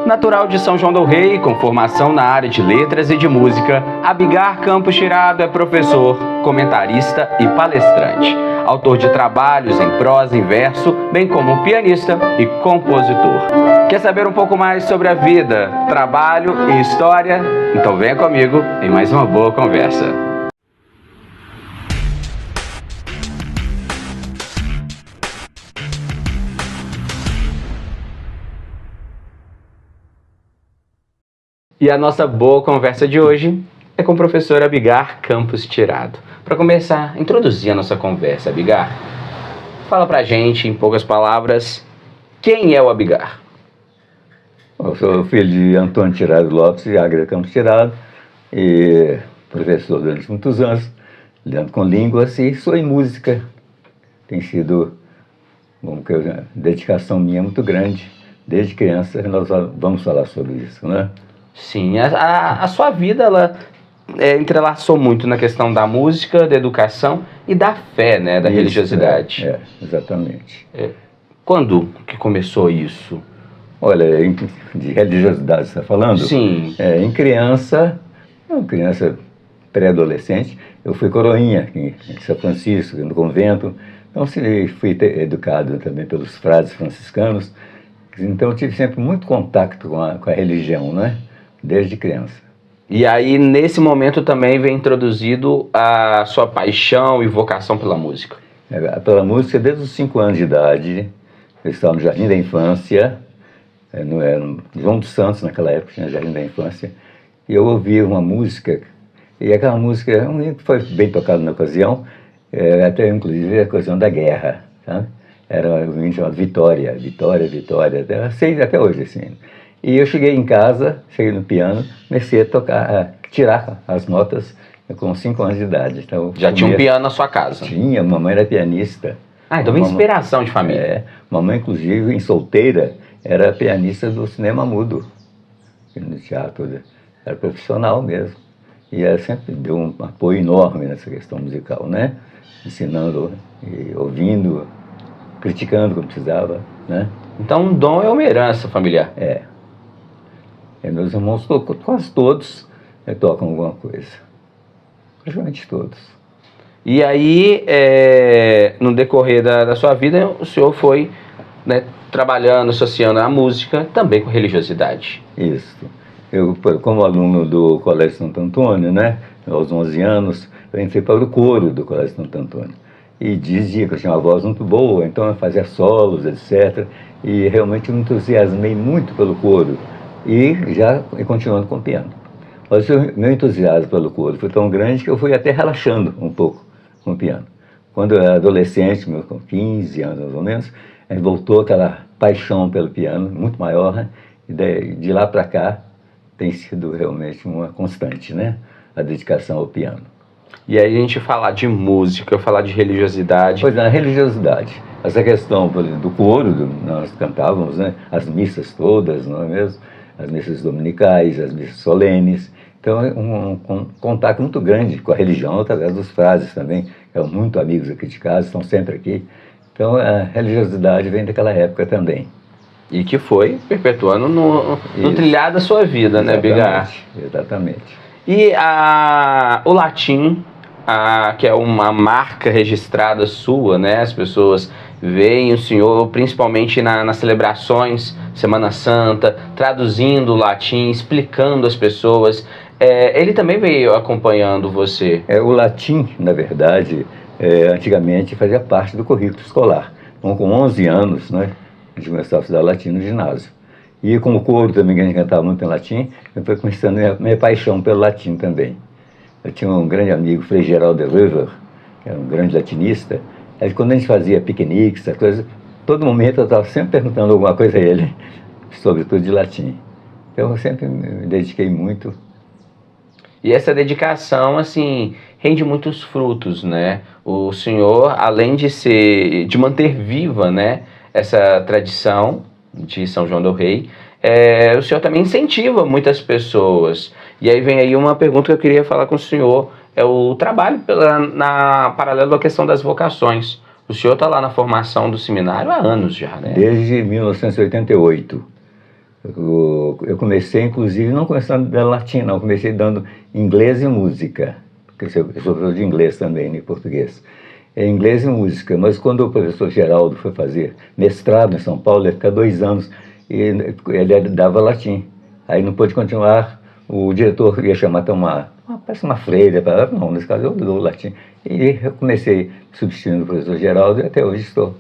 Natural de São João del Rei, com formação na área de letras e de música, Abigar Campos Tirado é professor, comentarista e palestrante. Autor de trabalhos em prosa e verso, bem como pianista e compositor. Quer saber um pouco mais sobre a vida, trabalho e história? Então venha comigo em mais uma boa conversa. E a nossa boa conversa de hoje é com o professor Abigar Campos Tirado. Para começar, introduzir a nossa conversa, Abigar, fala pra gente, em poucas palavras, quem é o Abigar? Eu sou filho de Antônio Tirado Lopes e Águeda Campos Tirado, e professor durante muitos anos, lidando com línguas, e sou em música. Tem sido uma dedicação minha muito grande, desde criança. Nós vamos falar sobre isso, né? Sim, a sua vida, ela entrelaçou muito na questão da música, da educação e da fé, né, da religiosidade. Exatamente. Quando que começou isso? Olha, de religiosidade você está falando? Sim. Em criança pré-adolescente, eu fui coroinha em São Francisco, no convento. Então, fui educado também pelos frades franciscanos. Então, eu tive sempre muito contato com a religião, né? Desde criança. E aí, nesse momento, também vem introduzido a sua paixão e vocação pela música? Pela música, desde os 5 anos de idade. Eu estava no Jardim da Infância, no João dos Santos, naquela época, tinha Jardim da Infância, e eu ouvia uma música, e aquela música foi bem tocada na ocasião, até inclusive a ocasião da guerra, sabe? Era um hino chamado Vitória, Vitória, Vitória, até hoje, assim. E eu cheguei em casa, cheguei no piano, comecei a tocar, tirar as notas com 5 anos de idade. Então, já tinha um piano na sua casa? Tinha, mamãe era pianista. Ah, então uma inspiração de família. Mamãe, inclusive, em solteira, era pianista do cinema mudo, no teatro, era profissional mesmo. E ela sempre deu um apoio enorme nessa questão musical, né? Ensinando, e ouvindo, criticando quando precisava, né? Então, um dom é uma herança familiar. Meus irmãos, quase todos, tocam alguma coisa. Praticamente todos. E aí, no decorrer da sua vida, o senhor foi, né, trabalhando, associando a música também com religiosidade. Isso. Eu, como aluno do Colégio Santo Antônio, né, aos 11 anos, eu entrei para o coro do Colégio Santo Antônio. E dizia que eu tinha uma voz muito boa, então eu fazia solos, etc. E realmente me entusiasmei muito pelo coro. E continuando com o piano. Mas o meu entusiasmo pelo coro foi tão grande que eu fui até relaxando um pouco com o piano. Quando eu era adolescente, com 15 anos mais ou menos, voltou aquela paixão pelo piano, muito maior, né? E de lá para cá tem sido realmente uma constante, né? A dedicação ao piano. E aí a gente falar de música, falar de religiosidade. Pois é, a religiosidade. Essa questão do coro, nós cantávamos, né? As missas todas, não é mesmo? As missas dominicais, as missas solenes. Então, um contato muito grande com a religião, através dos frades também, que eram muito amigos aqui de casa, estão sempre aqui. Então, a religiosidade vem daquela época também. E que foi perpetuando no trilhar da sua vida, né, Abigar? Exatamente. E o latim, que é uma marca registrada sua, né? As pessoas veem o senhor, principalmente nas celebrações, Semana Santa, traduzindo o latim, explicando às pessoas. Ele também veio acompanhando você? O latim, na verdade, antigamente fazia parte do currículo escolar. Então, com 11 anos, né, a gente começava a estudar latim no ginásio. E com o coro também, que a gente cantava muito em latim, eu fui começando a minha paixão pelo latim também. Eu tinha um grande amigo, Frei Geraldo de River, que era um grande latinista. Aí, quando a gente fazia piqueniques, essa coisa, todo momento eu estava sempre perguntando alguma coisa a ele, sobretudo de latim. Então eu sempre me dediquei muito. E essa dedicação, assim, rende muitos frutos, né? O senhor, além de manter viva, né, essa tradição de São João del Rei, o senhor também incentiva muitas pessoas. E aí vem aí uma pergunta que eu queria falar com o senhor, o trabalho paralelo à questão das vocações. O senhor está lá na formação do seminário há anos já, né? Desde 1988. Eu comecei, inclusive, não começando dando latim, não. Comecei dando inglês e música, porque eu sou professor de inglês também, em português. É inglês e música, mas quando o professor Geraldo foi fazer mestrado em São Paulo, ele ia ficar 2 anos, e ele dava latim. Aí não pôde continuar, o diretor ia chamar até parece uma freira, não, nesse caso eu dou latim. E eu comecei substituindo o professor Geraldo e até hoje estou.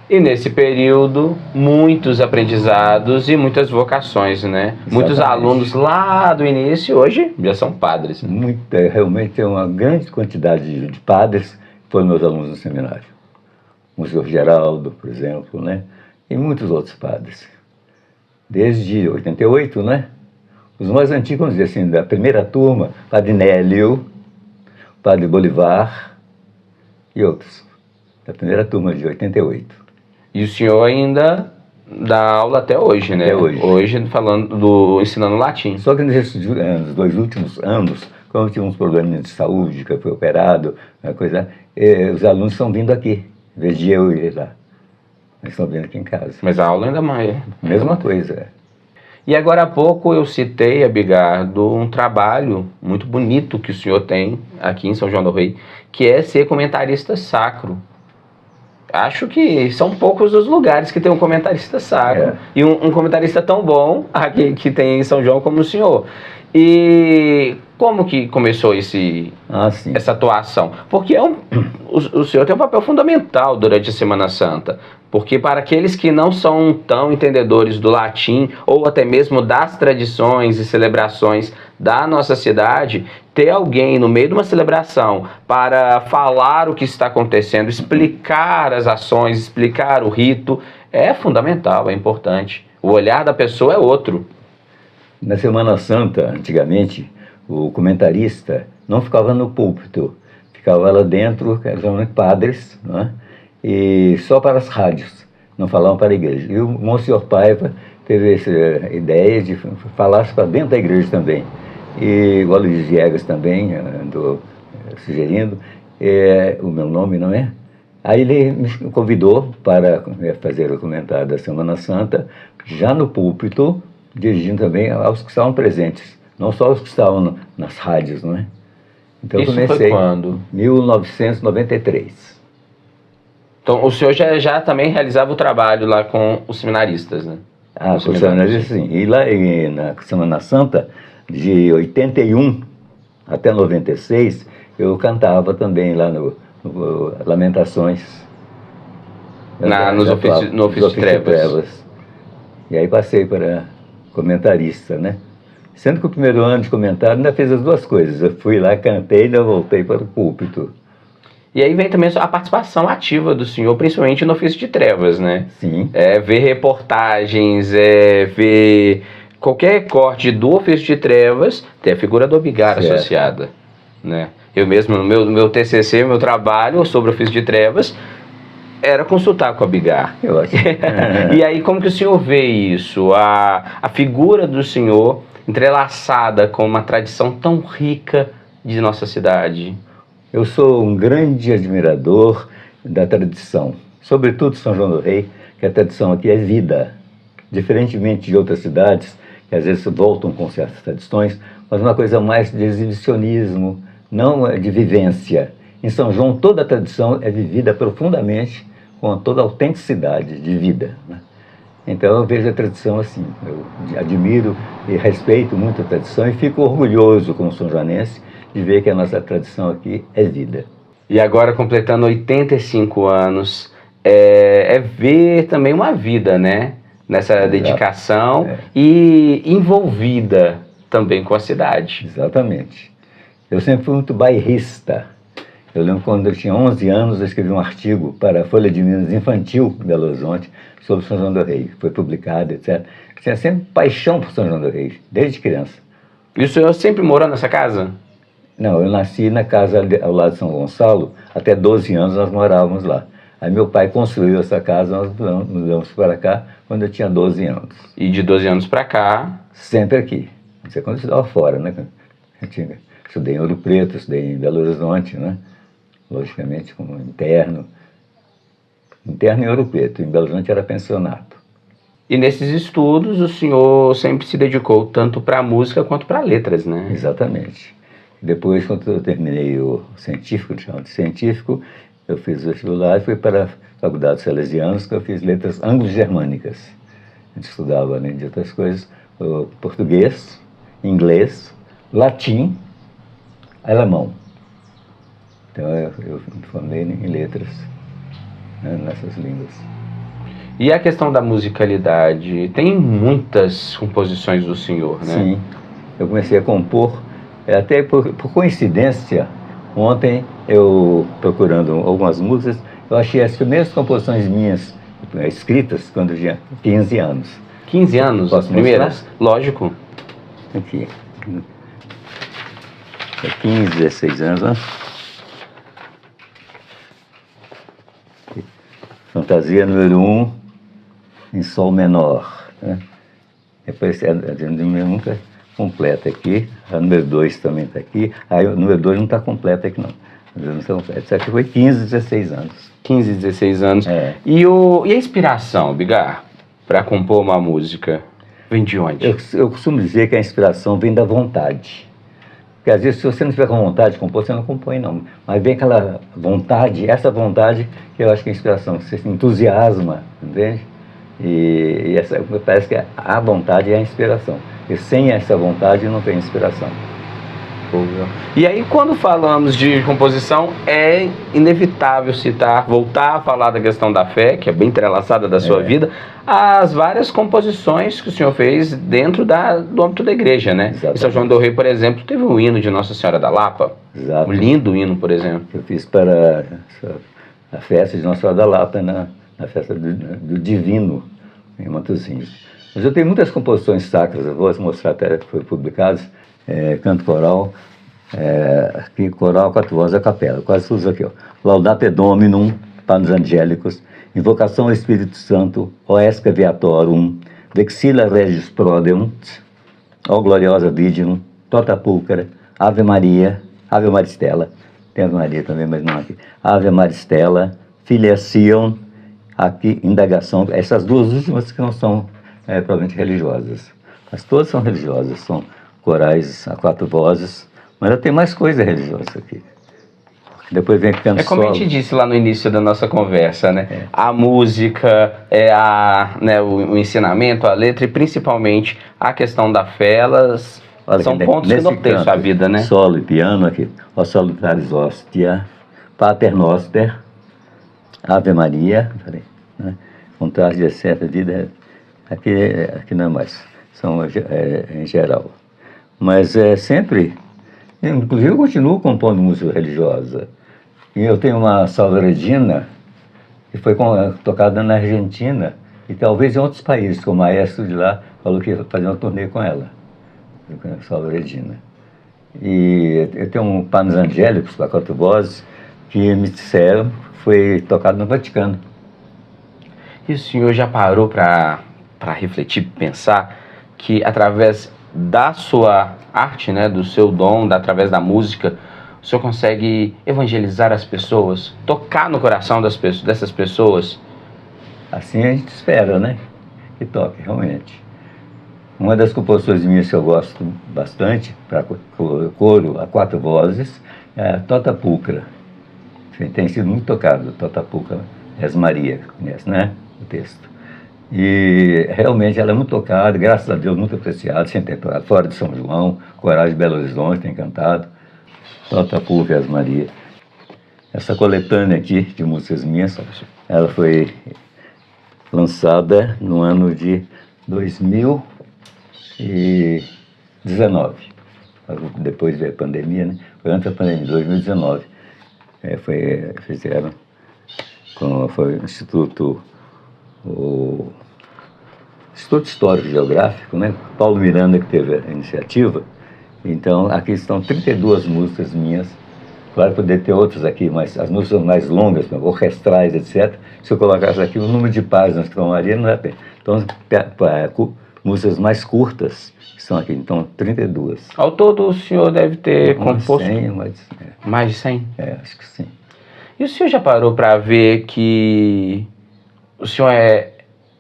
E nesse período, muitos aprendizados e muitas vocações, né? Exatamente. Muitos alunos lá do início, hoje já são padres. Realmente tem uma grande quantidade de padres que foram meus alunos no seminário. O senhor Geraldo, por exemplo, né? E muitos outros padres. Desde 88, né? Os mais antigos, vamos dizer assim, da primeira turma, Padre Nélio, Padre Bolivar e outros. Da primeira turma de 88. E o senhor ainda dá aula até hoje, né? Até hoje. Hoje ensinando latim. Só que nesses 2 últimos anos, como eu tive uns problemas de saúde, que eu fui operado, os alunos estão vindo aqui, em vez de eu ir lá. Eles estão vindo aqui em casa. Mas a aula ainda mais. Mesma coisa. E agora há pouco eu citei, Abigardo, um trabalho muito bonito que o senhor tem aqui em São João do Rei, que é ser comentarista sacro. Acho que são poucos os lugares que tem um comentarista sacro. E um comentarista tão bom aqui que tem em São João como o senhor. E como que começou essa atuação? Porque o senhor tem um papel fundamental durante a Semana Santa. Porque para aqueles que não são tão entendedores do latim, ou até mesmo das tradições e celebrações da nossa cidade, ter alguém no meio de uma celebração para falar o que está acontecendo, explicar as ações, explicar o rito, é fundamental, é importante. O olhar da pessoa é outro. Na Semana Santa, antigamente, o comentarista não ficava no púlpito, ficava lá dentro, eram padres, não é? E só para as rádios, não falavam para a igreja. E o Monsenhor Paiva teve essa ideia de falar para dentro da igreja também. E o Luiz Viegas também andou sugerindo, o meu nome, não é? Aí ele me convidou para fazer o comentário da Semana Santa, já no púlpito, dirigindo também aos que estavam presentes, não só os que estavam nas rádios, não é? Então Isso eu comecei foi quando? 1993. Então o senhor já também realizava o trabalho lá com os seminaristas, né? Com os seminaristas, sim. E lá na Semana Santa, de 81 até 96, eu cantava também lá no Lamentações. No ofício de trevas. E aí passei para comentarista, né? Sendo que o primeiro ano de comentário ainda fez as duas coisas. Eu fui lá, cantei e ainda voltei para o púlpito. E aí vem também a participação ativa do senhor, principalmente no ofício de trevas, né? Sim. Ver reportagens, ver qualquer corte do ofício de trevas, tem a figura do Abigar associada, né? Eu mesmo, no meu TCC, meu trabalho sobre o ofício de trevas, era consultar com o Abigar. Eu acho. E aí, como que o senhor vê isso? A figura do senhor entrelaçada com uma tradição tão rica de nossa cidade. Eu sou um grande admirador da tradição, sobretudo São João do Rei, que a tradição aqui é vida. Diferentemente de outras cidades, que às vezes voltam com certas tradições, mas uma coisa mais de exibicionismo, não de vivência. Em São João, toda a tradição é vivida profundamente, com toda a autenticidade de vida, né? Então eu vejo a tradição assim, eu admiro e respeito muito a tradição e fico orgulhoso como são joanense de ver que a nossa tradição aqui é vida. E agora, completando 85 anos, é ver também uma vida, né? Nessa dedicação e envolvida também com a cidade. Exatamente. Eu sempre fui muito bairrista. Eu lembro quando eu tinha 11 anos, eu escrevi um artigo para a Folha de Minas Infantil de Belo Horizonte sobre São João do Rei. Foi publicado, etc. Eu tinha sempre paixão por São João do Rei, desde criança. E o senhor sempre morou nessa casa? Não, eu nasci na casa ao lado de São Gonçalo, até 12 anos nós morávamos lá. Aí meu pai construiu essa casa, nós mudamos para cá quando eu tinha 12 anos. E de 12 anos para cá? Sempre aqui. Não sei quando eu estudava fora, né? Eu estudei em Ouro Preto, estudei em Belo Horizonte, né? Logicamente como interno. Interno em Ouro Preto, em Belo Horizonte era pensionato. E nesses estudos o senhor sempre se dedicou tanto para a música quanto para letras, né? Exatamente. Depois, quando eu terminei o científico, chamado de científico, eu fiz o vestibular e fui para a Faculdade Salesianos, que eu fiz letras anglo-germânicas. A gente estudava, além de outras coisas, o português, inglês, latim, alemão. Então eu me formei em letras, né, nessas línguas. E a questão da musicalidade, tem muitas composições do senhor, né? Sim, eu comecei a compor, até por coincidência, ontem eu, procurando algumas músicas, eu achei as primeiras composições minhas escritas quando eu tinha 15 anos. 15 anos, as primeiras? Lógico. Aqui. É 15, 16 anos, né? Fantasia número 1, em sol menor, né? Depois a número 1 está completa aqui, a número 2 também está aqui, aí o número 2 não está completa aqui não. Isso aqui foi 15, 16 anos. 15, 16 anos. É. E a inspiração, Bigar, para compor uma música, vem de onde? Eu costumo dizer que a inspiração vem da vontade. Porque às vezes, se você não tiver com vontade de compor, você não compõe, não. Mas vem aquela vontade, essa vontade que eu acho que é a inspiração. Você se entusiasma, entende? E essa, parece que a vontade é a inspiração. E sem essa vontade não tem inspiração. E aí, quando falamos de composição, é inevitável voltar a falar da questão da fé, que é bem entrelaçada da sua vida, as várias composições que o senhor fez dentro do âmbito da igreja, né? Em São João del Rei, por exemplo, teve um hino de Nossa Senhora da Lapa. Exato. Um lindo hino, por exemplo. Eu fiz para a festa de Nossa Senhora da Lapa, na festa do Divino, em Matosinhos. Mas eu tenho muitas composições sacras, eu vou mostrar até que foram publicadas. Canto coral, aqui coral, 4 vozes, a capela, quase todos aqui, ó. Laudate Dominum, Panos Angélicos, Invocação ao Espírito Santo, Oesca Viatorum, Vexilla Regis Prodeunt, Ó Gloriosa Virgem, Tota Pulcra, Ave Maria, Ave Maristela, tem Ave Maria também, mas não aqui, Ave Maristela, Filiação, aqui, Indagação, essas duas últimas que não são provavelmente religiosas, mas todas são religiosas, são corais a 4 vozes, mas ainda tem mais coisa religiosa aqui. Depois vem canto como solo. A gente disse lá no início da nossa conversa, né? A música, o ensinamento, a letra e principalmente a questão da fé, elas são pontos que norteiam sua vida, né? Solo e piano aqui. Ó Salutaris Hostia, Pater Noster, Ave Maria, né? Contraste de excesso, vida, aqui não é mais, são em geral. Mas sempre, inclusive eu continuo compondo música religiosa. E eu tenho uma salvaredina que foi tocada na Argentina e talvez em outros países, que o maestro de lá falou que ia fazer uma turnê com ela, salvaredina. E eu tenho um Panos Angélicos para 4 vozes que me disseram que foi tocado no Vaticano. E o senhor já parou para refletir, pensar que através da sua arte, né, do seu dom, através da música, o senhor consegue evangelizar as pessoas, tocar no coração dessas pessoas? Assim a gente espera, né? Que toque, realmente. Uma das composições minhas que eu gosto bastante, para coro a 4 vozes, é a Tota Pulcra. Tem sido muito tocado, Tota Pulcra, Es Maria, conhece, né? O texto. E realmente ela é muito tocada, graças a Deus, muito apreciada, sem temporada, fora de São João, Corais de Belo Horizonte tem cantado, Tota Pulcra, Es Maria. Essa coletânea aqui de músicas minhas, ela foi lançada no ano de 2019. Depois da pandemia, né? Foi antes da pandemia, 2019. Fizeram, foi o Instituto Histórico Geográfico, né? Paulo Miranda que teve a iniciativa. Então, aqui estão 32 músicas minhas. Claro, poderia ter outras aqui, mas as músicas mais longas, orquestrais, etc. Se eu colocasse aqui o número de páginas que tomaria, não é bem. Então, músicas mais curtas estão aqui. Então, 32. Ao todo, o senhor deve ter composto... 100, mais de 100? Acho que sim. E o senhor já parou para ver que o senhor é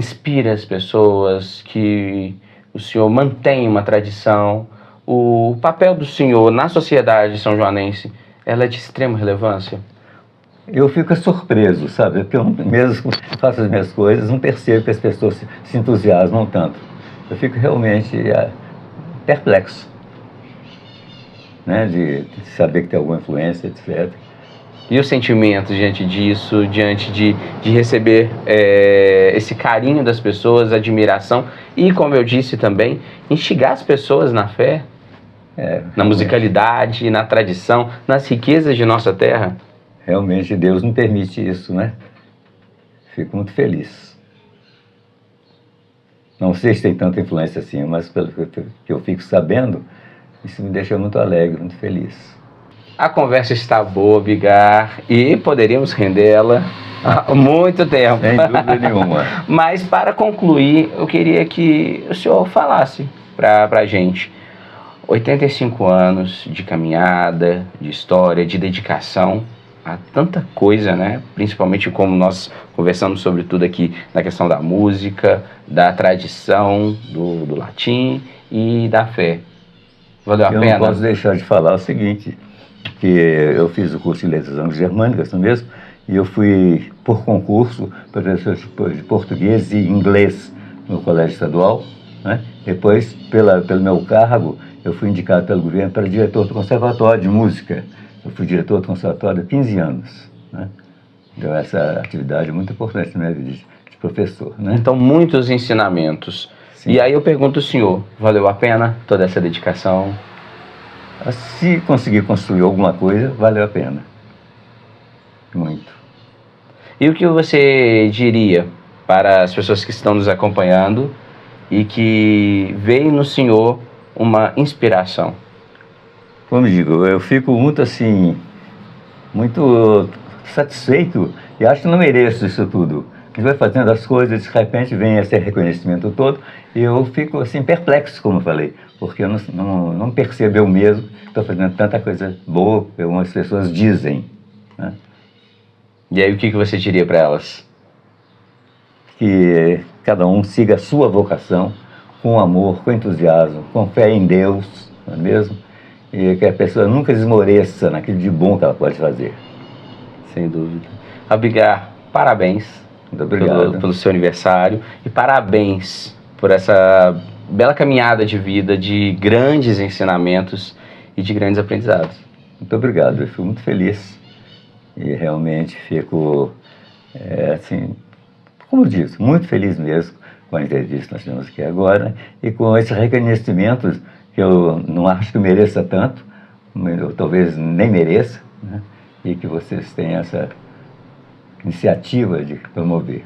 inspira as pessoas, que o senhor mantém uma tradição. O papel do senhor na sociedade são-joanense, ela é de extrema relevância? Eu fico surpreso, sabe? Porque eu mesmo faço as minhas coisas, não percebo que as pessoas se entusiasmam tanto. Eu fico realmente perplexo, né? De saber que tem alguma influência, etc. E o sentimento diante disso, diante de receber esse carinho das pessoas, admiração e, como eu disse também, instigar as pessoas na fé, na musicalidade, na tradição, nas riquezas de nossa terra? Realmente Deus me permite isso, né? Fico muito feliz. Não sei se tem tanta influência assim, mas pelo que eu fico sabendo, isso me deixa muito alegre, muito feliz. A conversa está boa, Bigar, e poderíamos rendê-la há muito tempo. Sem dúvida nenhuma. Mas, para concluir, eu queria que o senhor falasse para a gente. 85 anos de caminhada, de história, de dedicação a tanta coisa, né? Principalmente como nós conversamos sobre tudo aqui na questão da música, da tradição, do latim e da fé. Valeu a pena? Eu não posso deixar de falar o seguinte, que eu fiz o curso de letras anglo-germânicas, não é mesmo? E eu fui, por concurso, professor de português e inglês no colégio estadual, né? Depois, pelo meu cargo, eu fui indicado pelo governo para diretor do conservatório de música. Eu fui diretor do conservatório há 15 anos, né? Então, essa atividade é muito importante na minha vida de professor, né? Então, muitos ensinamentos. Sim. E aí eu pergunto ao senhor, valeu a pena toda essa dedicação? Se conseguir construir alguma coisa, valeu a pena. Muito. E o que você diria para as pessoas que estão nos acompanhando e que veem no senhor uma inspiração? Como digo, eu fico muito assim, muito satisfeito e acho que não mereço isso tudo. A gente vai fazendo as coisas, de repente vem esse reconhecimento todo e eu fico assim perplexo, como eu falei, porque eu não percebo eu mesmo que estou fazendo tanta coisa boa que algumas pessoas dizem, né? E aí o que você diria para elas? Que cada um siga a sua vocação com amor, com entusiasmo, com fé em Deus, não é mesmo? E que a pessoa nunca esmoreça naquilo de bom que ela pode fazer. Sem dúvida. Abigar, parabéns. Muito obrigado. Pelo seu aniversário e parabéns por essa bela caminhada de vida, de grandes ensinamentos e de grandes aprendizados. Muito obrigado, eu fico muito feliz e realmente fico, assim, como eu disse, muito feliz mesmo com a entrevista que nós tivemos aqui agora e com esses reconhecimentos que eu não acho que eu mereça tanto, eu talvez nem mereça, né? E que vocês tenham essa iniciativa de promover.